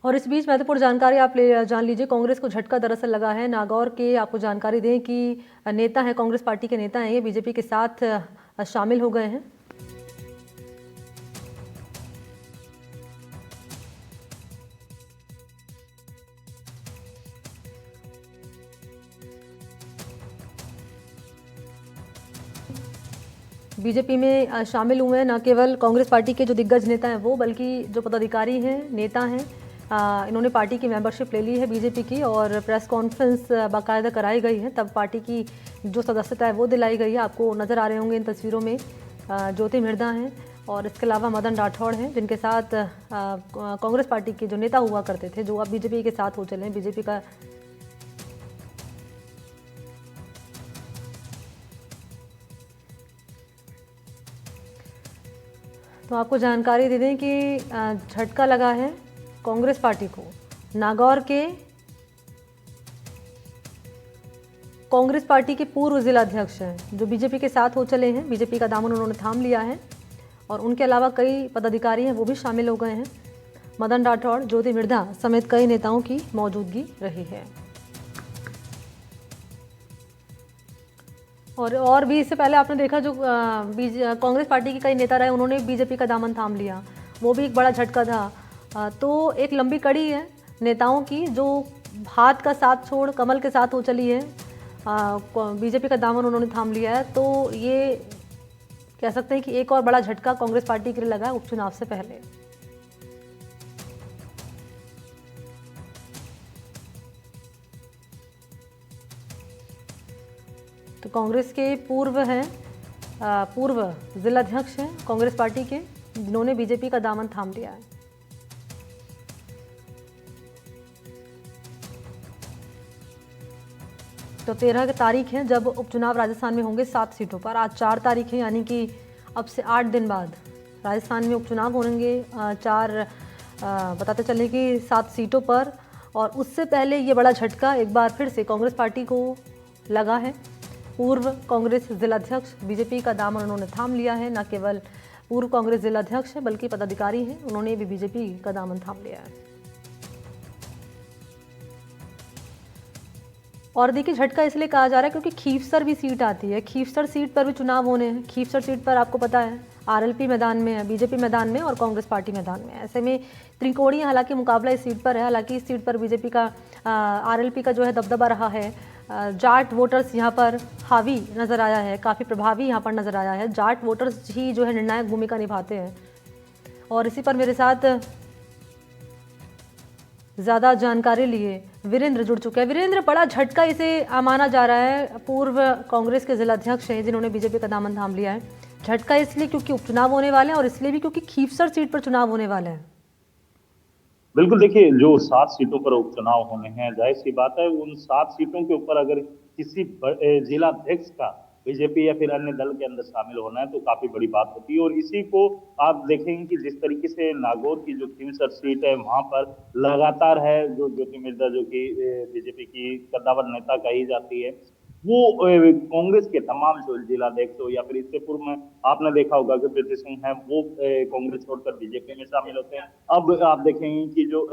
और इस बीच महत्वपूर्ण जानकारी आप ले जान लीजिए। कांग्रेस को झटका दरअसल लगा है नागौर के। आपको जानकारी दें कि नेता हैं, कांग्रेस पार्टी के नेता हैं, ये बीजेपी के साथ शामिल हो गए हैं। बीजेपी में शामिल हुए हैं न केवल कांग्रेस पार्टी के जो दिग्गज नेता हैं वो, बल्कि जो पदाधिकारी हैं, नेता हैं, इन्होंने पार्टी की मेंबरशिप ले ली है बीजेपी की, और प्रेस कॉन्फ्रेंस बाकायदा कराई गई है, तब पार्टी की जो सदस्यता है वो दिलाई गई है। आपको नज़र आ रहे होंगे इन तस्वीरों में ज्योति मिर्धा हैं, और इसके अलावा मदन राठौड़ हैं, जिनके साथ कांग्रेस पार्टी के जो नेता हुआ करते थे, जो अब बीजेपी के साथ हो चले हैं। बीजेपी का तो आपको जानकारी दे दें कि झटका लगा है कांग्रेस पार्टी को। नागौर के कांग्रेस पार्टी के पूर्व जिला अध्यक्ष हैं जो बीजेपी के साथ हो चले हैं, बीजेपी का दामन उन्होंने थाम लिया है, और उनके अलावा कई पदाधिकारी हैं वो भी शामिल हो गए हैं। मदन राठौड़, ज्योति मिर्धा समेत कई नेताओं की मौजूदगी रही है। और भी इससे पहले आपने देखा जो कांग्रेस पार्टी के कई नेता रहे, उन्होंने बीजेपी का दामन थाम लिया, वो भी एक बड़ा झटका था। तो एक लंबी कड़ी है नेताओं की जो हाथ का साथ छोड़ कमल के साथ हो चली है। बीजेपी का दामन उन्होंने थाम लिया है, तो ये कह सकते हैं कि एक और बड़ा झटका कांग्रेस पार्टी के लिए लगा है उपचुनाव से पहले। तो कांग्रेस के पूर्व जिलाध्यक्ष हैं कांग्रेस पार्टी के, जिन्होंने बीजेपी का दामन थाम लिया है। तो 13 तारीख है जब उपचुनाव राजस्थान में होंगे 7 सीटों पर। आज 4 तारीख है, यानी कि अब से 8 दिन बाद राजस्थान में उपचुनाव होंगे। बताते चले कि 7 सीटों पर, और उससे पहले ये बड़ा झटका एक बार फिर से कांग्रेस पार्टी को लगा है। पूर्व कांग्रेस जिलाध्यक्ष बीजेपी का दामन उन्होंने थाम लिया है। न केवल पूर्व कांग्रेस जिलाध्यक्ष हैं बल्कि पदाधिकारी हैं, उन्होंने भी बीजेपी का दामन थाम लिया है। और देखिए, झटका इसलिए कहा जा रहा है क्योंकि खीवसर भी सीट आती है। खीवसर सीट पर भी चुनाव होने हैं। खीवसर सीट पर आपको पता है आरएलपी मैदान में है, बीजेपी मैदान में और कांग्रेस पार्टी मैदान में। ऐसे में त्रिकोणीय हालांकि मुकाबला इस सीट पर है। हालांकि इस सीट पर बीजेपी का आरएलपी का जो है दबदबा रहा है। जाट वोटर्स यहाँ पर हावी नज़र आया है, काफ़ी प्रभावी यहाँ पर नज़र आया है। जाट वोटर्स ही जो है निर्णायक भूमिका निभाते हैं। और इसी पर मेरे साथ ज़्यादा जानकारी लिए वीरेंद्र जुड़ चुके हैं। वीरेंद्र, बड़ा झटका इसे माना जा रहा है। पूर्व कांग्रेस के जिलाध्यक्ष हैं जिन्होंने बीजेपी का दामन थाम लिया है। झटका इसलिए क्योंकि उपचुनाव होने वाले हैं, और इसलिए भी क्योंकि खीवसर सीट पर चुनाव होने वाले हैं। बिल्कुल, देखिए जो 7 सीटों पर उपचुनाव होने हैं, जाहिर सी बात है उन 7 सीटों के ऊपर अगर किसी जिला अध्यक्ष का बीजेपी या फिर अन्य दल के अंदर शामिल होना है तो काफी बड़ी बात होती है। और इसी को आप देखेंगे कि जिस तरीके से नागौर की जो खींवसर सीट है वहां पर लगातार है जो ज्योति मिर्धा, जो कि बीजेपी की कद्दावर नेता कही जाती है, वो कांग्रेस के तमाम जो जिलाध्यक्ष हो या फिर इससे पूर्व में आपने देखा होगा कि प्रीति सिंह है वो कांग्रेस छोड़कर बीजेपी में शामिल होते हैं। अब आप देखेंगे कि जो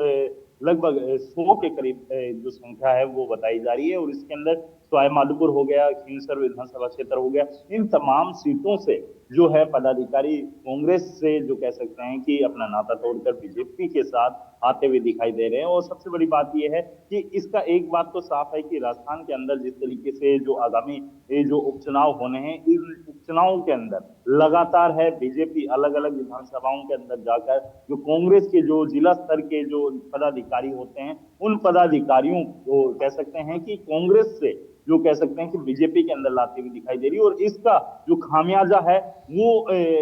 लगभग 100 के करीब जो संख्या है वो बताई जा रही है, और इसके अंदर सवाई माधोपुर हो गया, खींवसर विधानसभा क्षेत्र हो गया, इन तमाम सीटों से जो है पदाधिकारी कांग्रेस से जो कह सकते हैं कि अपना नाता तोड़कर बीजेपी के साथ आते हुए दिखाई दे रहे हैं। और सबसे बड़ी बात यह है कि इसका एक बात तो साफ है कि राजस्थान के अंदर जिस तरीके से जो आगामी जो उपचुनाव होने हैं, इन उपचुनावों के अंदर लगातार है बीजेपी अलग अलग विधानसभाओं के अंदर जाकर जो कांग्रेस के जो जिला स्तर के जो पदाधिकारी होते हैं, उन पदाधिकारियों को कह सकते हैं कि कांग्रेस से जो कह सकते हैं कि बीजेपी के अंदर लाती हुई दिखाई दे रही है। और इसका जो खामियाजा है वो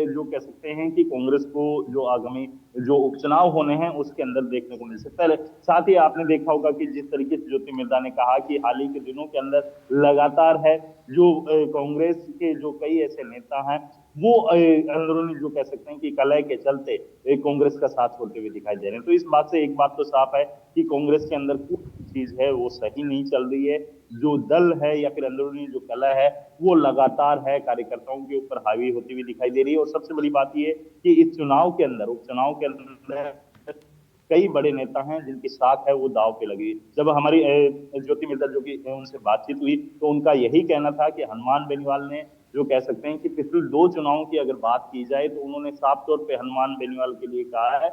जो कह सकते हैं कि कांग्रेस को जो आगामी जो उपचुनाव होने हैं उसके अंदर देखने को मिल सकता है। साथ ही आपने देखा होगा कि जिस तरीके से ज्योति मिर्धा ने कहा कि हाल ही के दिनों के अंदर लगातार है जो कांग्रेस के जो कई ऐसे नेता हैं वो अंदरूनी जो कह सकते हैं कि कलह के चलते कांग्रेस का साथ छोड़ते हुए दिखाई दे रहे हैं। तो इस बात से एक बात तो साफ है कि कांग्रेस के अंदर कुछ चीज है वो सही नहीं चल रही है। जो दल है या फिर अंदरूनी जो कलह है वो लगातार है कार्यकर्ताओं के ऊपर हावी होती हुई दिखाई दे रही है। और सबसे बड़ी बात यह कि इस चुनाव के अंदर उपचुनाव के अंदर कई बड़े नेता हैं जिनकी साख है वो दांव पे लगी। जब हमारी ज्योति मित्तल जो कि उनसे बातचीत हुई तो उनका यही कहना था कि हनुमान बेनीवाल ने जो कह सकते हैं कि पिछले 2 चुनावों की अगर बात की जाए तो उन्होंने साफ तौर पे हनुमान बेनीवाल के लिए कहा है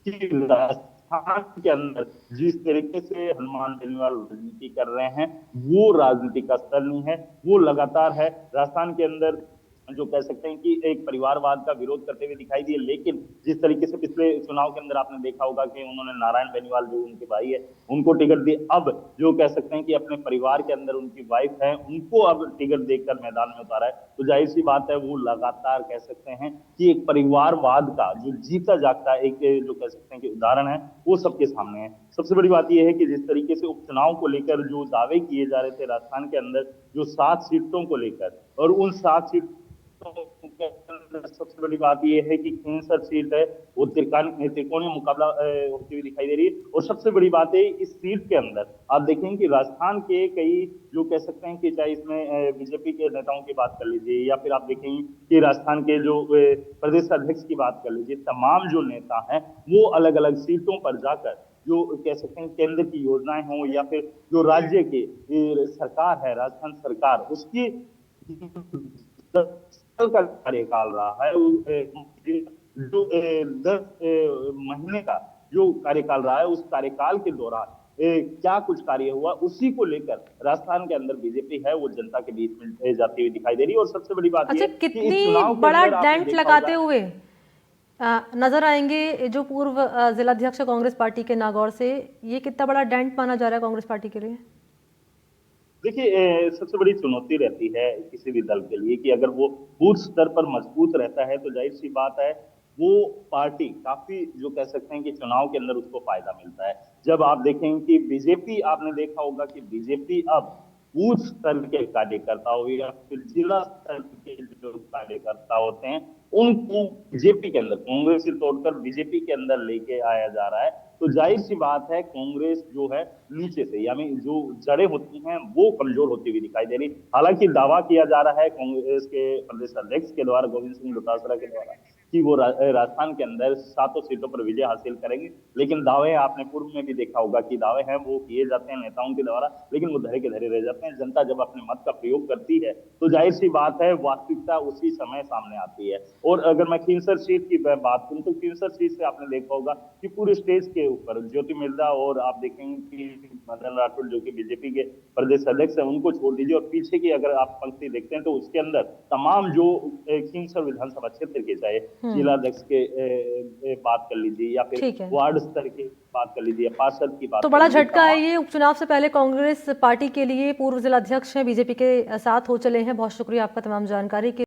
कि राजस्थान के अंदर जिस तरीके से हनुमान बेनीवाल राजनीति कर रहे हैं वो राजनीति का स्तर नहीं है। वो लगातार है राजस्थान के अंदर जो कह सकते हैं कि एक परिवारवाद का विरोध करते हुए दिखाई दिए, लेकिन जिस तरीके से पिछले चुनाव के अंदर आपने देखा होगा कि उन्होंने नारायण बेनीवाल जो उनके भाई है उनको टिकट दी। अब जो कह सकते हैं कि अपने परिवार के अंदर उनकी वाइफ है उनको अब टिकट देकर मैदान में उतारा है, तो जाहिर सी बात है वो लगातार कह सकते हैं कि एक परिवारवाद का जो जीता जागता एक जो कह सकते हैं कि उदाहरण है वो सबके सामने है। सबसे बड़ी बात यह है कि जिस तरीके से उपचुनाव को लेकर जो दावे किए जा रहे थे राजस्थान के अंदर जो 7 सीटों को लेकर, और उन 7 सीट सबसे बड़ी बात यह है कि खींसर सीट है वो त्रिकोणीय मुकाबला होती हुई दिखाई दे रही है। और सबसे बड़ी बात है इस सीट के अंदर आप देखेंगे कि राजस्थान के कई जो कह सकते हैं कि चाहे इसमें बीजेपी के नेताओं की बात कर लीजिए या फिर आप देखेंगे कि राजस्थान के जो प्रदेश अध्यक्ष की बात कर लीजिए, तमाम जो नेता हैं वो अलग अलग सीटों पर जाकर जो कह सकते हैं केंद्र की योजनाएं हों या फिर जो राज्य की सरकार है राजस्थान सरकार उसकी का कार्यकाल रहा है जो 10 महीने का जो कार्यकाल रहा है उस कार्यकाल के दौरान क्या कुछ कार्य हुआ उसी को लेकर राजस्थान के अंदर बीजेपी है वो जनता के बीच में जाती हुई दिखाई दे रही है। और सबसे बड़ी बात अच्छा, यह कि इस कितनी चुनाव के बड़ा अंदर आपने डेंट देखा लगाते होगा हुए नजर आएंगे जो पूर्व जिलाध्यक्ष कांग्रेस पार्टी के नागौर से, ये कितना बड़ा डेंट माना जा रहा है कांग्रेस पार्टी के लिए? देखिए सबसे बड़ी चुनौती रहती है किसी भी दल के लिए कि अगर वो बूथ स्तर पर मजबूत रहता है तो जाहिर सी बात है वो पार्टी काफी जो कह सकते हैं कि चुनाव के अंदर उसको फायदा मिलता है। जब आप देखेंगे कि बीजेपी आपने देखा होगा कि बीजेपी अब बूथ स्तर के कार्यकर्ता हो या फिर जिला स्तर के जो कार्यकर्ता होते हैं उनको बीजेपी के अंदर कांग्रेस से तोड़कर बीजेपी के अंदर लेके आया जा रहा है। तो जाहिर सी बात है कांग्रेस जो है नीचे से यानी जो जड़ें होती हैं वो कमजोर होती हुई दिखाई दे रही। हालांकि दावा किया जा रहा है कांग्रेस के प्रदेश अध्यक्ष के द्वारा गोविंद सिंह डोटासरा के द्वारा कि वो राजस्थान के अंदर 7 सीटों पर विजय हासिल करेंगे, लेकिन दावे आपने पूर्व में भी देखा होगा कि दावे हैं वो किए जाते हैं नेताओं के द्वारा लेकिन वो धरे के धरे रह जाते हैं। जनता जब अपने मत का प्रयोग करती है तो जाहिर सी बात है वास्तविकता उसी समय सामने आती है। और अगर मैं खींसर सीट की बात करूं तो खींसर सीट से आपने देखा होगा कि पूरे स्टेज के ऊपर ज्योति मिर्धा और आप देखेंगे कि मदन राठौर जो कि बीजेपी के प्रदेश अध्यक्ष है उनको छोड़ दीजिए और पीछे की अगर आप पंक्ति देखते हैं तो उसके अंदर तमाम जो खींसर विधानसभा क्षेत्र के चाहे जिलाध्यक्ष के बात कर लीजिए या फिर ठीक है, वार्ड स्तर की बात कर लीजिए, पार्षद की बात तो कर बड़ा लीजिए, झटका है ये उपचुनाव से पहले कांग्रेस पार्टी के लिए। पूर्व जिलाध्यक्ष हैं बीजेपी के साथ हो चले हैं। बहुत शुक्रिया आपका तमाम जानकारी के